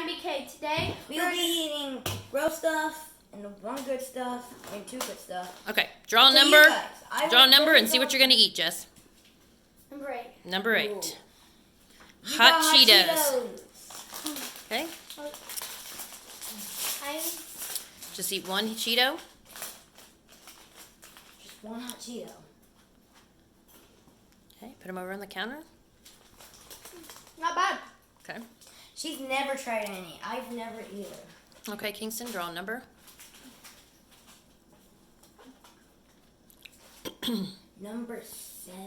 IBK. Today We'll be eating gross stuff and one good stuff and two good stuff. Okay, draw a So number. you guys, Draw a number and see what you're going to eat, Jess. number 8. Number 8. Ooh. You Hot got Cheetos. Okay, I just eat one Cheeto. Just one hot Cheeto. Okay, put them over on the counter. not bad. Okay. She's never tried any. I've never either. Okay, Kingston, draw a number. Number 7.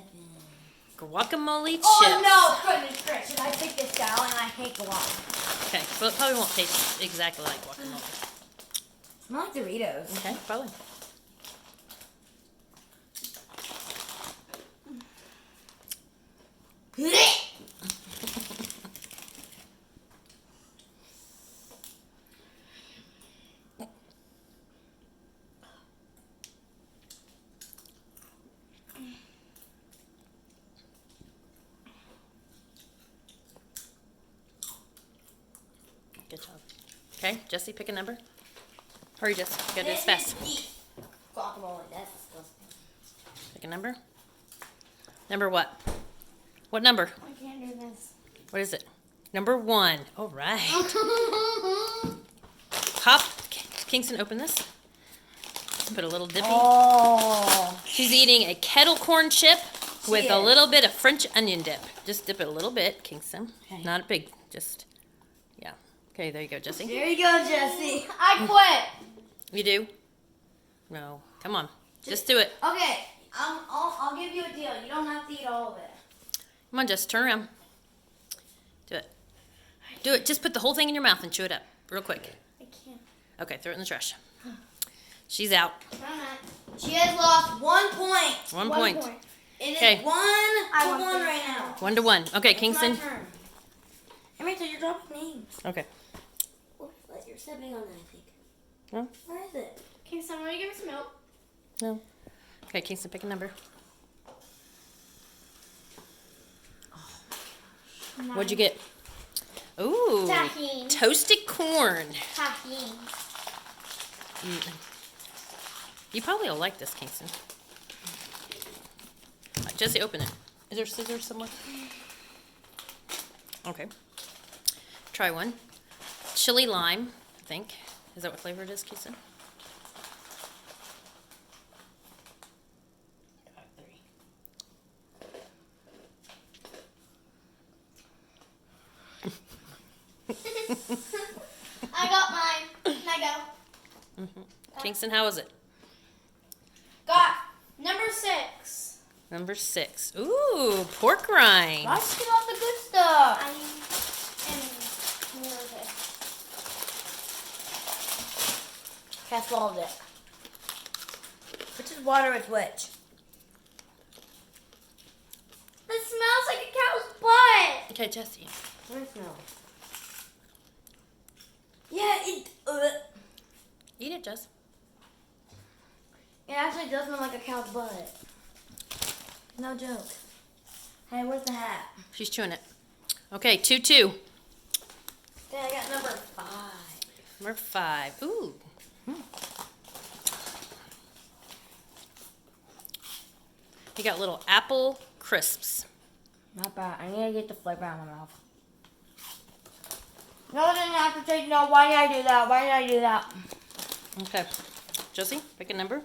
Guacamole chips. Oh no, goodness gracious! I picked this out and I hate guac. Okay, well, it probably won't taste exactly like guacamole. Smell like Doritos. Okay, probably. Good job. Okay, Jesse, pick a number. Hurry, Jesse. You gotta do this fast. Guacamole, that's disgusting. Pick a number. Number what? What number? I can't do this. What is it? Number 1. All right. Pop. Kingston, open this. Put a little dippy. Oh. She's eating a kettle corn chip with a is. little bit of French onion dip. Just dip it a little bit, Kingston. Okay. Not big. Just, yeah. Okay, there you go, Jesse. There you go, Jesse. I quit. You do? No. Come on. Just do it. Okay, I'll give you a deal. You don't have to eat all of it. Come on, Jess. Turn around. Do it. Do it. Just put the whole thing in your mouth and chew it up real quick. I can't. Okay, throw it in the trash. She's out. She has lost 1 point. 1 point. It is Okay. 1 to want 1 this. right now. 1 to 1. Okay, It's Kingston. my turn. Rachel, you're dropping names. Okay. Oops, you're stepping on that, I think. No? Where is it? Can somebody give me some milk? No. Okay, Kingston, pick a number. What'd you get? Ooh. Tahini. Toasted corn. Tahini. You probably will like this, Kingston. Jesse, open it. Is there scissors somewhere? Okay. Try one. Chili lime, I think. Is that what flavor it is, Kingston? I got mine. I go. Kingston, how is it? Got number 6. Number 6. Ooh, pork rind. Let's get all the good stuff. I am nervous. Cat swallowed it. Which is water is which? It smells like a cow's butt. Okay, Jesse. What does it smell? Yeah, Eat it, Jess. it actually does smell like a cow's butt. No joke. Hey, where's the hat? She's chewing it. Okay, 2-2. Yeah, I got number 5. Number 5. Ooh. You got little apple crisps. Not bad. I need to get the flavor out of my mouth. No, I didn't have to take no. Why did I do that? Why did I do that? Okay. Josie, pick a number.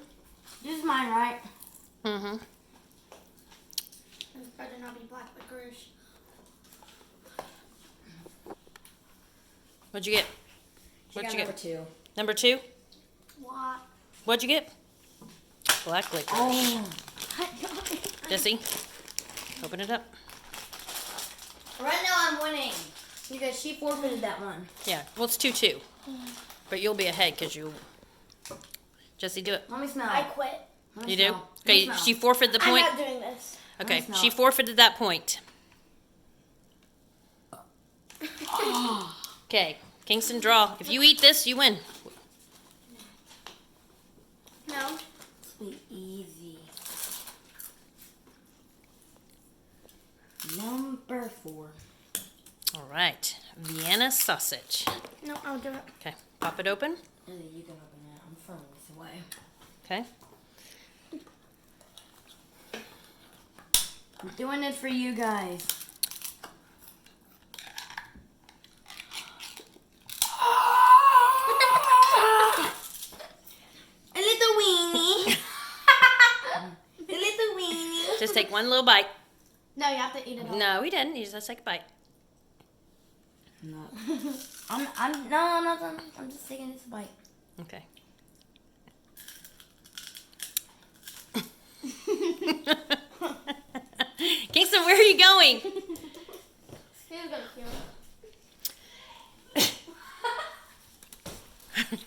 This is mine, right? Mm-hmm. This better not be black licorice. What'd you get? She What'd got you number get? 2. Number 2? What? What'd you get? Black licorice. Oh. Jesse, open it up. Right now I'm winning because she forfeited that one. Yeah, well, it's 2-2. But you'll be ahead because you... Jesse, do it. Let me smell. I quit. Let me You do? smell. Let me Okay, smell. she forfeited the point. I'm not doing this. Okay, smell she it. forfeited that point. Okay, Kingston, draw. If you eat this, you win. No. Sweet, easy. Number 4. All right, Vienna sausage. No, I'll do it. Okay, pop it open. You can open it. I'm throwing this away. Okay. I'm doing it for you guys. A little weenie. A little weenie. Just take one little bite. No, you have to eat it all. No, we didn't. You just take a bite. No. I'm not done. I'm just taking this bite. Okay. Kingston, where are you going? He's gonna kill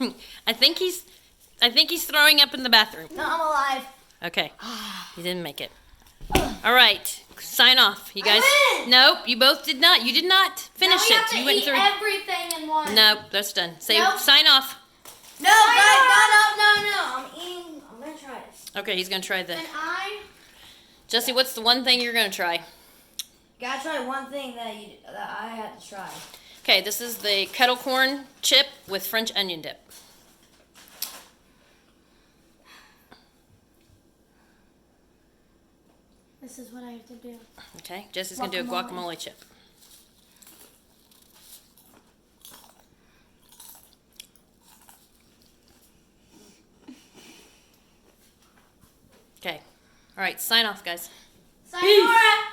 it. I think he's throwing up in the bathroom. No, I'm alive. Okay. You didn't make it. All right. Sign off. You guys. win! Nope, you both did not. You did not finish now we it. have to You went eat through. everything in one. Nope, that's done. Say Nope. sign off. No, guys, no. I'm eating. I'm gonna try this. Okay, he's gonna try the. And I. Jesse, what's the one thing you're gonna try? You gotta try one thing that I had to try. Okay, this is the kettle corn chip with French onion dip. This is what I have to do. Okay, Jesse's gonna do a guacamole chip. Okay. All right, sign off, guys. Sayonara.